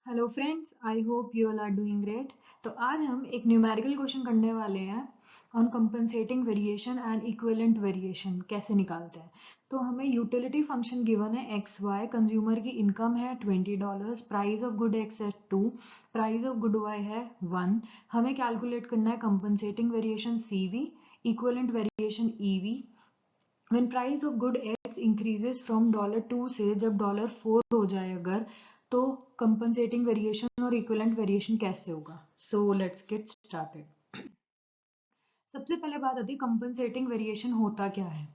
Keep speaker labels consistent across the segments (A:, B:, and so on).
A: Hello friends, I hope you all are doing great. तो आज हम एक न्यूमेरिकल क्वेश्चन करने वाले हैं on compensating variation and equivalent variation कैसे निकालते हैं। तो हमें यूटिलिटी फंक्शन गिवन है एक्स वाई, कंज्यूमर की इनकम है $20, प्राइस ऑफ गुड एक्स है 2, प्राइस ऑफ गुड वाई है 1। हमें कैलकुलेट करना है compensating variation C V, equivalent variation E V. When price of good X increases from $2 से जब $4 हो जाए अगर, तो compensating variation और equivalent variation कैसे होगा। So let's get started। सबसे पहले बात आती है कंपनसेटिंग वेरिएशन होता क्या है।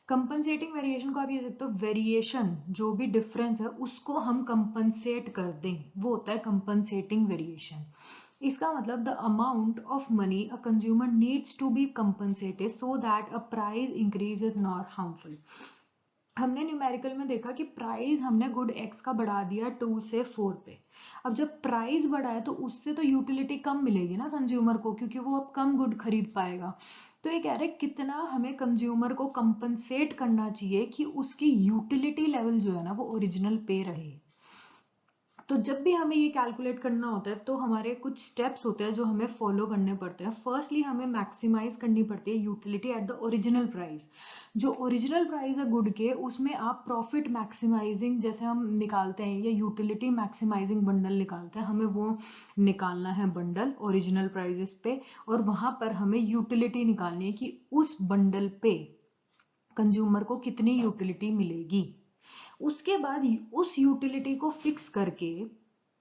A: कंपनसेटिंग वेरिएशन को आप ये देखते हो, वेरिएशन जो भी डिफरेंस है उसको हम कंपनसेट कर दें, वो होता है कंपनसेटिंग वेरिएशन। इसका मतलब the amount of money a consumer needs to be compensated so that a price increase is not harmful. हमने न्यूमेरिकल में देखा कि प्राइस हमने गुड एक्स का बढ़ा दिया 2 से 4 पे। अब जब प्राइस बढ़ा है तो उससे तो यूटिलिटी कम मिलेगी ना कंज्यूमर को, क्योंकि वो अब कम गुड खरीद पाएगा। तो ये कह रहे कितना हमें कंज्यूमर को कंपनसेट करना चाहिए कि उसकी यूटिलिटी लेवल जो है ना वो ओरिजिनल पे रहे। तो जब भी हमें ये कैलकुलेट करना होता है तो हमारे कुछ स्टेप्स होते हैं जो हमें फॉलो करने पड़ते हैं। फर्स्टली हमें मैक्सिमाइज करनी पड़ती है utility at the original price. जो ओरिजिनल प्राइस है गुड के, उसमें आप प्रॉफिट मैक्सिमाइजिंग जैसे हम निकालते हैं या यूटिलिटी मैक्सिमाइजिंग बंडल निकालते हैं, हमें वो निकालना है बंडल ओरिजिनल प्राइजेस पे। और वहां पर हमें यूटिलिटी निकालनी है कि उस बंडल पे कंज्यूमर को कितनी यूटिलिटी मिलेगी। उसके बाद उस यूटिलिटी को फिक्स करके,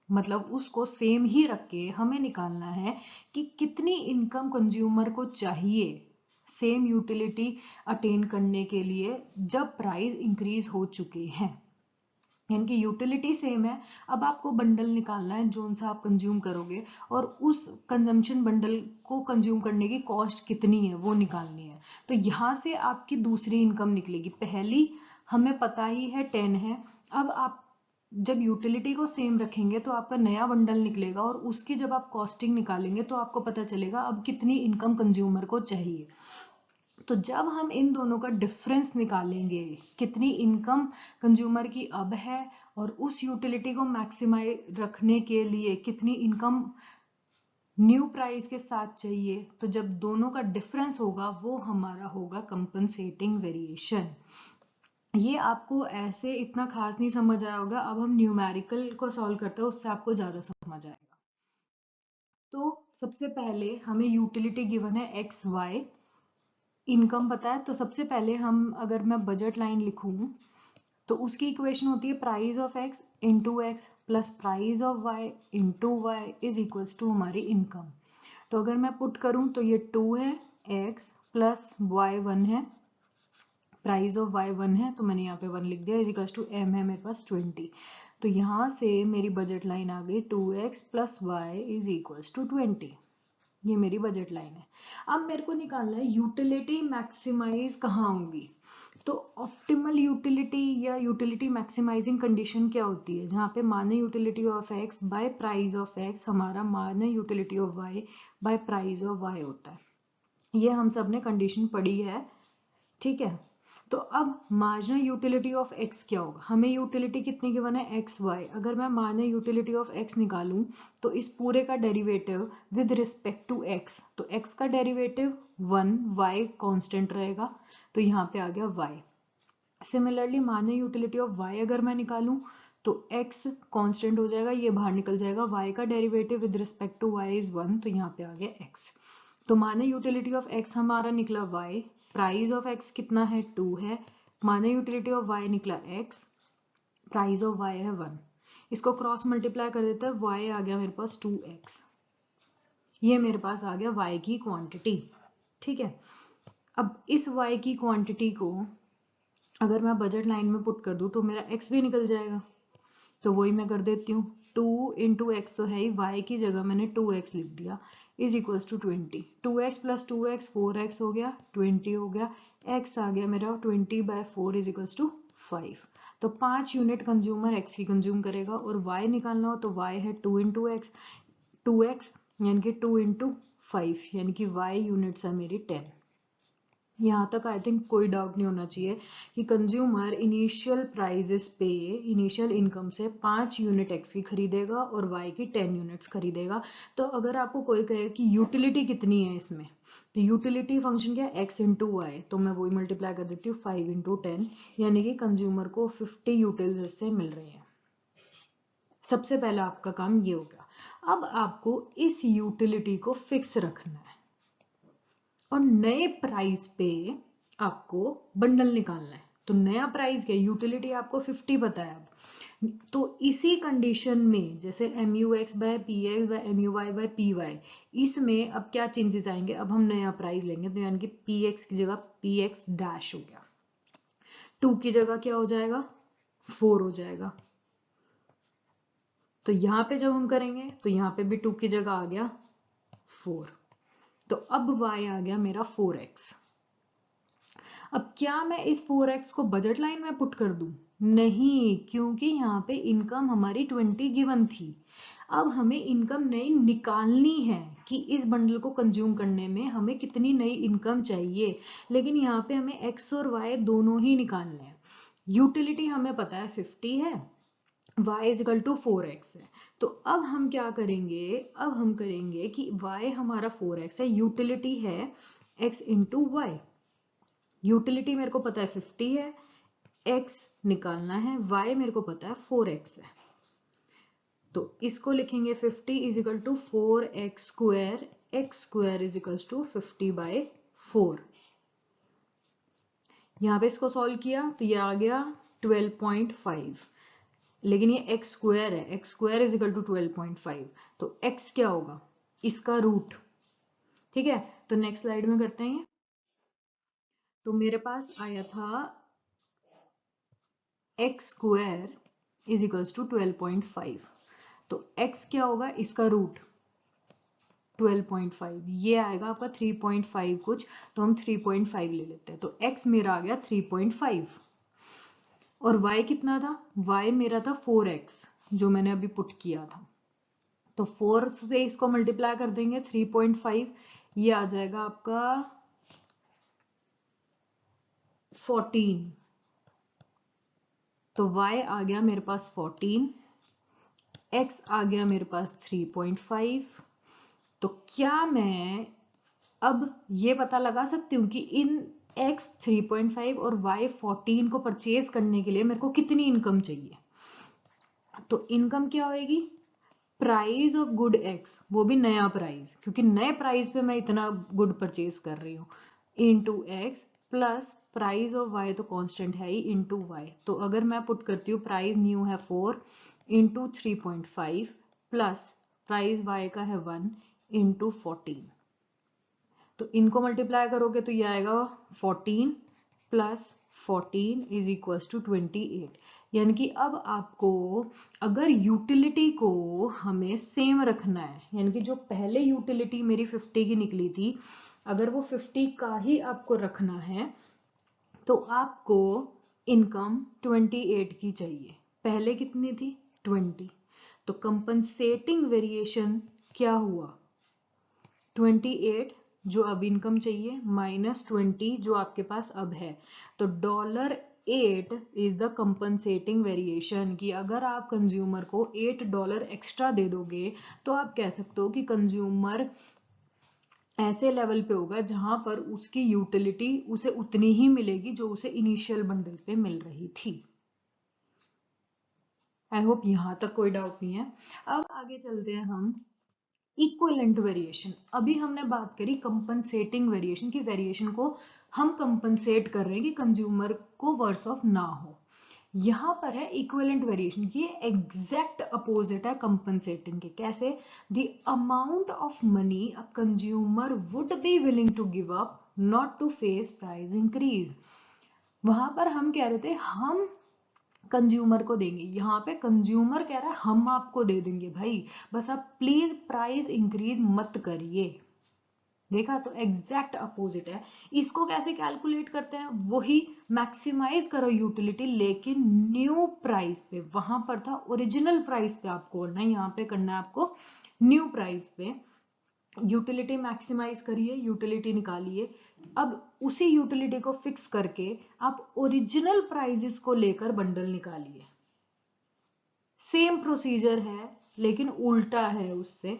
A: मतलब उसको सेम ही रख के हमें निकालना है कि कितनी इनकम कंज्यूमर को चाहिए सेम यूटिलिटी अटेन करने के लिए जब प्राइस इंक्रीज हो चुके हैं। यानी कि यूटिलिटी सेम है, अब आपको बंडल निकालना है जोन सा आप कंज्यूम करोगे और उस कंजम्पशन बंडल को कंज्यूम करने की कॉस्ट कितनी है वो निकालनी है। तो यहाँ से आपकी दूसरी इनकम निकलेगी। पहली हमें पता ही है 10 है। अब आप जब यूटिलिटी को सेम रखेंगे तो आपका नया बंडल निकलेगा और उसकी जब आप कॉस्टिंग निकालेंगे तो आपको पता चलेगा अब कितनी इनकम कंज्यूमर को चाहिए। तो जब हम इन दोनों का डिफरेंस निकालेंगे, कितनी इनकम कंज्यूमर की अब है और उस यूटिलिटी को मैक्सिमाइज रखने के लिए कितनी इनकम न्यू प्राइस के साथ चाहिए, तो जब दोनों का डिफरेंस होगा वो हमारा होगा कंपनसेटिंग वेरिएशन। ये आपको ऐसे इतना खास नहीं समझ आया होगा, अब हम न्यूमेरिकल को सॉल्व करते हैं उससे आपको ज्यादा समझ आएगा। तो सबसे पहले हमें यूटिलिटी गिवन है एक्स वाई, इनकम पता है। तो सबसे पहले हम, अगर मैं बजट लाइन लिखूं तो उसकी इक्वेशन होती है price of x into x plus price of y into y is equals to हमारी इनकम। तो अगर मैं पुट करूं तो ये 2 है, एक्स प्लस वाई 1 है, प्राइस ऑफ वाई 1 है तो मैंने यहाँ पे 1 लिख दिया, इज इक्वल्स टू एम है मेरे पास 20। तो यहाँ से मेरी बजट लाइन आ गई 2x plus y is equals to 20। ये मेरी बजट लाइन है। अब मेरे को निकालना है यूटिलिटी मैक्सिमाइज कहाँ होगी। तो ऑप्टिमल यूटिलिटी या यूटिलिटी मैक्सिमाइजिंग कंडीशन क्या होती है, जहाँ पे माने utility of x by price of x हमारा माने utility of y by price of y होता है। ये हम सब ने कंडीशन पढ़ी है, ठीक है। तो अब मार्जिनल यूटिलिटी ऑफ एक्स क्या होगा, हमें यूटिलिटी कितनी गिवन है एक्स वाई। अगर मैं मार्जिनल यूटिलिटी ऑफ एक्स निकालूं तो इस पूरे का derivative with respect to x, तो एक्स का डेरिवेटिव 1, वाई कांस्टेंट रहेगा, तो यहाँ पे आ गया y. Similarly marginal utility of y अगर मैं निकालूं तो एक्स कांस्टेंट हो जाएगा, ये बाहर निकल जाएगा, वाई का derivative with respect to y is 1, तो यहाँ पे आ गया एक्स। तो माने यूटिलिटी ऑफ एक्स हमारा निकला y, प्राइस ऑफ x कितना है 2 है, माने यूटिलिटी ऑफ y निकला x, प्राइस ऑफ y है 1। इसको क्रॉस मल्टीप्लाई कर देते हैं, y आ गया मेरे पास 2x, ये मेरे पास आ गया y की क्वांटिटी, ठीक है। अब इस y की क्वांटिटी को अगर मैं बजट लाइन में पुट कर दूं तो मेरा x भी निकल जाएगा, तो वही मैं कर देती हूँ, 2 इंटू एक्स तो है ही, y की जगह मैंने 2x लिख दिया is equals to 20। 2x plus 2x 4x हो गया, 20 हो गया, x आ गया मेरा 20/4 इज इक्वल्स टू 5। तो 5 यूनिट कंज्यूमर x की कंज्यूम करेगा और y निकालना हो तो y है 2 इंटू एक्स, 2x यानी कि 2 इंटू 5 यानी कि y यूनिट्स है मेरी 10। यहाँ तक आई थिंक कोई डाउट नहीं होना चाहिए कि कंज्यूमर इनिशियल प्राइजेस पे, इनिशियल इनकम से 5 यूनिट एक्स की खरीदेगा और वाई की 10 यूनिट्स खरीदेगा। तो अगर आपको कोई कहे कि यूटिलिटी कितनी है इसमें, तो यूटिलिटी फंक्शन क्या है, एक्स इंटू वाई, तो मैं वही मल्टीप्लाई कर देती हूँ 5 इंटू 10, यानी कि कंज्यूमर को 50 यूटिल्स इससे मिल रही हैं। सबसे पहला आपका काम ये हो गया। अब आपको इस यूटिलिटी को फिक्स रखना है और नए प्राइस पे आपको बंडल निकालना है। तो नया प्राइस क्या, यूटिलिटी आपको 50 बताया। अब तो इसी कंडीशन में जैसे M U x by P x by M U y by P y, इसमें अब क्या चेंजेस आएंगे, अब हम नया प्राइस लेंगे, तो यानी कि पी एक्स की जगह पी एक्स डैश हो गया, 2 की जगह क्या हो जाएगा, 4 हो जाएगा। तो यहां पे जब हम करेंगे तो यहां पे भी 2 की जगह आ गया 4, तो अब y आ गया मेरा 4x। अब क्या मैं इस 4x को बजट लाइन में पुट कर दूं, नहीं, क्योंकि यहाँ पे इनकम हमारी 20 गिवन थी। अब हमें इनकम नई निकालनी है कि इस बंडल को कंज्यूम करने में हमें कितनी नई इनकम चाहिए, लेकिन यहाँ पे हमें x और y दोनों ही निकालने हैं। यूटिलिटी हमें पता है 50 है, y is equal to 4x है। तो अब हम क्या करेंगे, अब हम करेंगे कि y हमारा 4x है, यूटिलिटी है x इंटू वाई। यूटिलिटी मेरे को पता है 50 है, x निकालना है, y मेरे को पता है 4x है। तो इसको लिखेंगे 50 is equal to 4x square, x square is equal to 50 by 4। यहाँ पे इसको सॉल्व किया तो ये आ गया 12.5, लेकिन ये x स्क्वायर है, x square is equal to 12.5, तो x क्या होगा, इसका रूट। ठीक है, तो नेक्स्ट स्लाइड में करते हैं। तो मेरे पास आया था x square is equals to 12.5, तो x क्या होगा, इसका रूट 12.5, ये आएगा आपका 3.5 कुछ, तो हम 3.5 ले लेते हैं, तो x मेरा आ गया 3.5 और y कितना था, y मेरा था 4x जो मैंने अभी पुट किया था। तो 4 से इसको मल्टीप्लाई कर देंगे 3.5, ये आ जाएगा आपका 14, तो y आ गया मेरे पास 14, x आ गया मेरे पास 3.5। तो क्या मैं अब ये पता लगा सकती हूँ कि इन x 3.5 और y 14 को परचेज करने के लिए मेरे को कितनी इनकम चाहिए। तो इनकम क्या होएगी, प्राइस ऑफ गुड x, वो भी नया प्राइस, क्योंकि नए प्राइस पे मैं इतना गुड परचेज कर रही हूँ, into x plus price of y, तो कांस्टेंट है ही, इनटू y। तो अगर मैं पुट करती हूँ प्राइस न्यू है 4 इंटू 3.5 प्लस प्राइस y का है 1 इंटू 14, तो इनको मल्टीप्लाई करोगे तो ये आएगा 14 प्लस 14 इज इक्वल टू 28। यानी कि अब आपको अगर यूटिलिटी को हमें सेम रखना है, यानी कि जो पहले यूटिलिटी मेरी 50 की निकली थी, अगर वो 50 का ही आपको रखना है तो आपको इनकम 28 की चाहिए, पहले कितनी थी 20। तो कंपनसेटिंग वेरिएशन क्या हुआ, 28 जो अब इनकम चाहिए माइनस 20 जो आपके पास अब है, तो $8 इज द कंपनसेटिंग वेरिएशन। कि अगर आप कंज्यूमर को $8 एक्स्ट्रा दे दोगे तो आप कह सकते हो कि कंज्यूमर ऐसे लेवल पे होगा जहां पर उसकी यूटिलिटी उसे उतनी ही मिलेगी जो उसे इनिशियल बंडल पे मिल रही थी। आई होप यहां तक कोई डाउट नहीं है। अब आगे चलते हैं हम इक्विवेलेंट वेरिएशन। अभी हमने बात करी कंपनसेटिंग वेरिएशन की, वेरिएशन को हम कंपनसेट कर रहे हैं कि कंज्यूमर को वर्स ऑफ ना हो। यहां पर है इक्विवेलेंट वेरिएशन, ये एग्जैक्ट अपोजिट है कंपनसेटिंग के। कैसे, the amount of money a consumer would be willing to give up not to face price increase. वहां पर हम कह रहे थे हम कंज्यूमर को देंगे, यहाँ पे कंज्यूमर कह रहा है हम आपको दे देंगे भाई, बस आप प्लीज प्राइस इंक्रीज मत करिए। देखा, तो एग्जैक्ट अपोजिट है। इसको कैसे कैलकुलेट करते हैं, वही मैक्सिमाइज करो यूटिलिटी, लेकिन न्यू प्राइस पे। वहां पर था ओरिजिनल प्राइस पे आपको करना है, यहाँ पे करना है आपको न्यू प्राइस पे। यूटिलिटी मैक्सिमाइज करिए, यूटिलिटी निकालिए। अब उसी यूटिलिटी को फिक्स करके आप ओरिजिनल प्राइजेस को लेकर बंडल निकालिए। सेम प्रोसीजर है लेकिन उल्टा है उससे।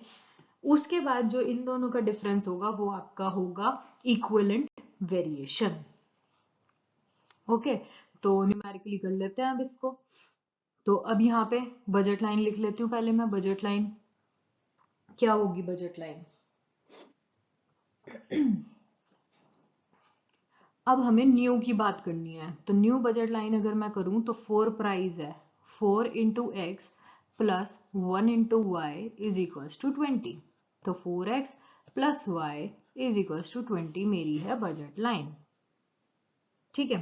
A: उसके बाद जो इन दोनों का डिफरेंस होगा वो आपका होगा इक्विवेलेंट वेरिएशन। ओके, तो न्यूमेरिकली कर लेते हैं अब इसको। तो अब यहाँ पे बजट लाइन लिख लेती हूँ पहले मैं। बजट लाइन क्या होगी? बजट लाइन अब हमें न्यू की बात करनी है, तो न्यू बजट लाइन अगर मैं करूं तो 4 प्राइस है, 4 into x plus 1 into y is equals to 20। तो 4x plus y is equals to 20 मेरी है बजट लाइन। ठीक है,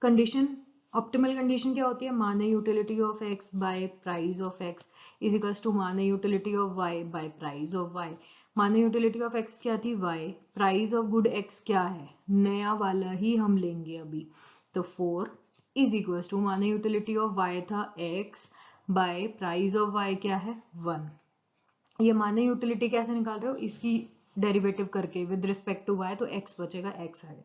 A: कंडीशन, ऑप्टिमल कंडीशन क्या होती है? माने utility of x by price of x is equals to माने utility of y by price of y। माने यूटिलिटी ऑफ x क्या थी? y। Price of good x क्या है? नया वाला ही हम लेंगे अभी। तो 4 इज इक्वल्स टू माने यूटिलिटी ऑफ y था x by price of y क्या है? 1। ये माने यूटिलिटी कैसे निकाल रहे हो? इसकी डेरिवेटिव करके विद रिस्पेक्ट टू y, तो x बचेगा, x आएगा।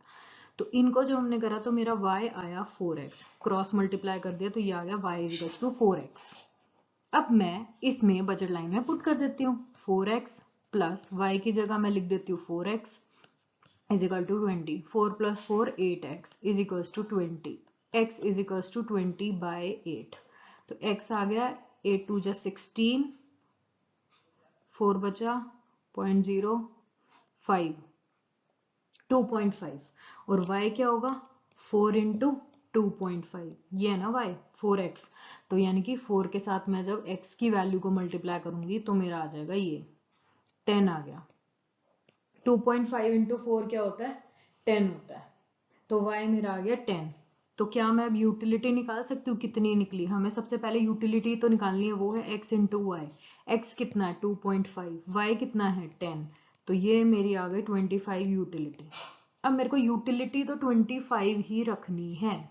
A: तो इनको जो हमने करा तो मेरा y आया 4x, क्रॉस मल्टीप्लाई कर दिया तो ये आ गया y इक्वल्स टू 4x। अब मैं इसमें बजट लाइन में पुट कर देती हूँ 4x प्लस y की जगह मैं लिख देती हूँ 4x is equal to 20। 4 plus 4 8x is equals to 20। x is equals to 20 by 8। तो x आ गया 8 2 जा 16, 4 बचा 0.05, 2.5। और y क्या होगा? 4 इंटू 2.5, ये है ना y 4x। तो यानी कि 4 के साथ मैं जब x की वैल्यू को मल्टीप्लाई करूंगी तो मेरा आ जाएगा ये 10 आ गया। 2.5 इंटू 4 क्या होता है? 10 होता है। तो y मेरा आ गया 10। तो क्या मैं अब यूटिलिटी निकाल सकती हूँ? कितनी निकली? हमें सबसे पहले यूटिलिटी तो निकालनी है, वो है x इंटू वाई। एक्स कितना है? 2.5। y कितना है? 10। तो ये मेरी आ गई 25 यूटिलिटी। अब मेरे को यूटिलिटी तो 25 ही रखनी है,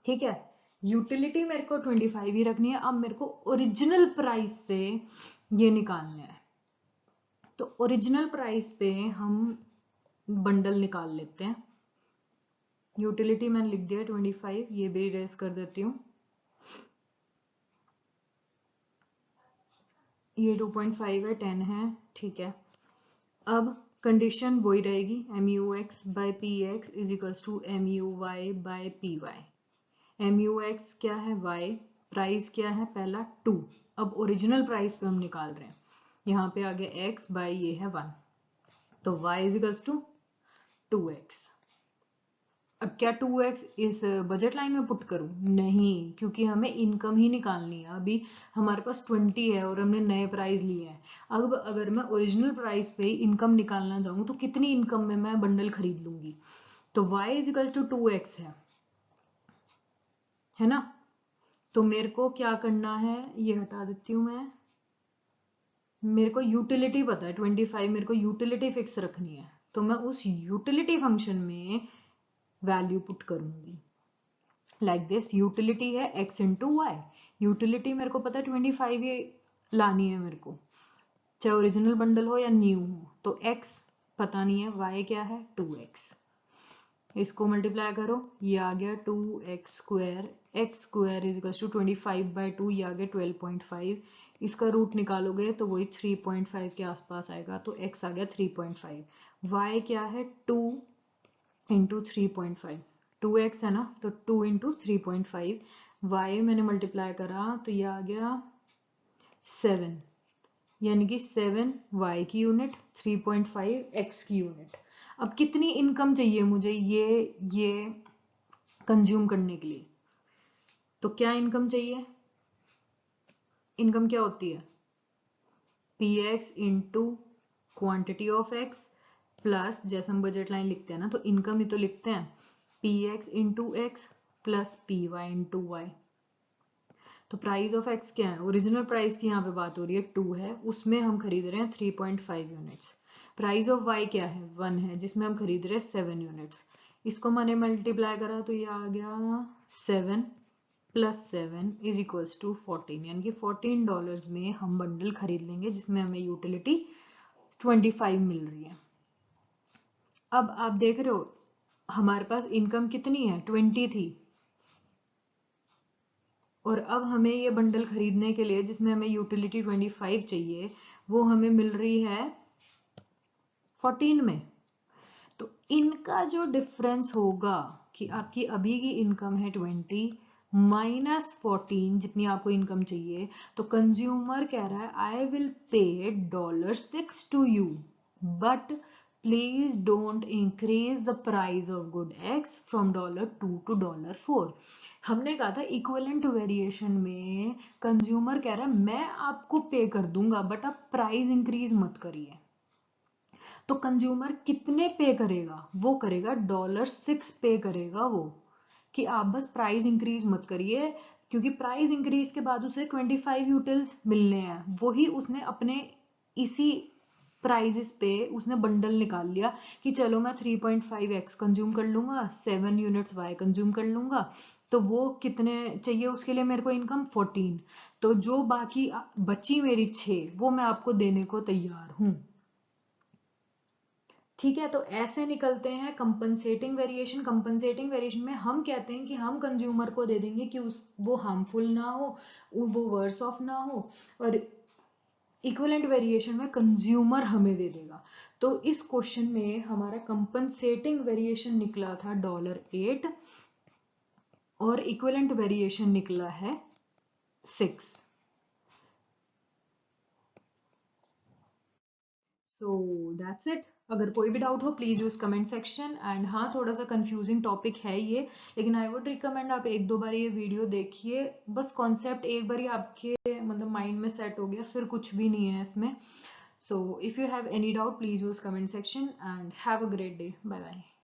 A: ठीक है, यूटिलिटी मेरे को 25 ही रखनी है। अब मेरे को ओरिजिनल प्राइस से ये निकालना है, तो ओरिजिनल प्राइस पे हम बंडल निकाल लेते हैं। यूटिलिटी मैंने लिख दिया 25, ये भी इरेज कर देती हूँ। ये 2.5 है, 10 है, ठीक है। अब कंडीशन वही रहेगी, MUX by PX is equals to MUY by PY। MUX क्या है? Y। प्राइस क्या है? पहला 2। अब ओरिजिनल प्राइस पे हम निकाल रहे हैं, यहाँ पे आ गया x बाय ये है 1। तो y is equals to 2x। अब क्या 2x इस बजट लाइन में पुट करूं? नहीं, क्योंकि हमें इनकम ही निकालनी है। अभी हमारे पास 20 है और हमने नए प्राइस लिए हैं। अब अगर मैं ओरिजिनल प्राइस पे इनकम निकालना चाहूँ तो कितनी इनकम में मैं बंडल खरीद लूंगी? तो y is equal to 2x है ना। तो मेरे को क्या करना है, ये हटा देती हूँ मैं। मेरे को यूटिलिटी पता है 25, मेरे को यूटिलिटी फिक्स रखनी है, तो मैं उस यूटिलिटी फंक्शन में वैल्यू पुट करूंगी लाइक दिस। यूटिलिटी है x इंटू वाई। यूटिलिटी मेरे को पता है 25 ये लानी है मेरे को, चाहे ओरिजिनल बंडल हो या न्यू हो। तो x पता नहीं है, y क्या है? 2x। इसको मल्टीप्लाई करो, ये आ गया 2x square. X square is equal to 25 by 2, ये आ गया 12.5। इसका रूट निकालोगे तो वही 3.5 के आसपास आएगा, तो x आ गया 3.5। y क्या है? 2 इंटू 3.5, 2x है ना, तो 2 इंटू 3.5। y मैंने मल्टीप्लाई करा तो ये आ गया 7, यानी कि 7 y की यूनिट, 3.5 x की यूनिट। अब कितनी इनकम चाहिए मुझे ये कंज्यूम करने के लिए? तो क्या इनकम चाहिए? इनकम क्या होती है? px into quantity of x plus, जैसे हम बजट लाइन लिखते हैं ना तो इनकम ही तो लिखते हैं, px into x plus py into y. तो प्राइस ऑफ x क्या है? ओरिजिनल प्राइस की यहाँ पे बात हो रही है, 2 है, उसमें हम खरीद रहे हैं 3.5 यूनिट्स। प्राइस ऑफ y क्या है? 1 है, जिसमें हम खरीद रहे हैं 7 यूनिट्स। इसको मैंने मल्टीप्लाई करा तो ये आ गया 7 +7 इज इक्वल्स टू 14, यानी कि $14 में हम बंडल खरीद लेंगे जिसमें हमें यूटिलिटी 25 मिल रही है। अब आप देख रहे हो हमारे पास इनकम कितनी है, 20 थी, और अब हमें ये बंडल खरीदने के लिए जिसमें हमें यूटिलिटी 25 चाहिए वो हमें मिल रही है 14 में। तो इनका जो डिफरेंस होगा कि आपकी अभी की इनकम है 20 माइनस 14 जितनी आपको इनकम चाहिए, तो कंज्यूमर कह रहा है आई will pay $6 to you but please don't increase the price of good x from $2 to $4। हमने कहा था इक्विवेलेंट वेरिएशन में कंज्यूमर कह रहा है मैं आपको पे कर दूंगा बट आप प्राइस इंक्रीज मत करिए। तो कंज्यूमर कितने पे करेगा, वो करेगा $6 पे करेगा वो, कि आप बस प्राइस इंक्रीज मत करिए, क्योंकि प्राइस इंक्रीज के बाद उसे 25 यूटिल्स मिलने हैं, वही उसने अपने इसी प्राइजेस पे उसने बंडल निकाल लिया कि चलो मैं 3.5x कंज्यूम कर लूंगा, 7 यूनिट्स y कंज्यूम कर लूंगा, तो वो कितने चाहिए उसके लिए मेरे को इनकम 14, तो जो बाकी बची मेरी 6 वो मैं आपको देने को तैयार हूं। ठीक है, तो ऐसे निकलते हैं कंपनसेटिंग वेरिएशन। कंपनसेटिंग वेरिएशन में हम कहते हैं कि हम कंज्यूमर को दे देंगे कि उस वो हार्मफुल ना हो, वो वर्स ऑफ ना हो, और इक्विवेलेंट वेरिएशन में कंज्यूमर हमें दे देगा। तो इस क्वेश्चन में हमारा कंपनसेटिंग वेरिएशन निकला था $8 और इक्विवेलेंट वेरिएशन निकला है 6। So that's it. अगर कोई भी डाउट हो please use comment section. And हाँ, थोड़ा सा कंफ्यूजिंग टॉपिक है ये, लेकिन आई वुड रिकमेंड आप एक दो बार ये वीडियो देखिए, बस कॉन्सेप्ट एक बार ही आपके मतलब माइंड में सेट हो गया फिर कुछ भी नहीं है इसमें। So if you have any doubt please use comment section and have a great day. Bye bye.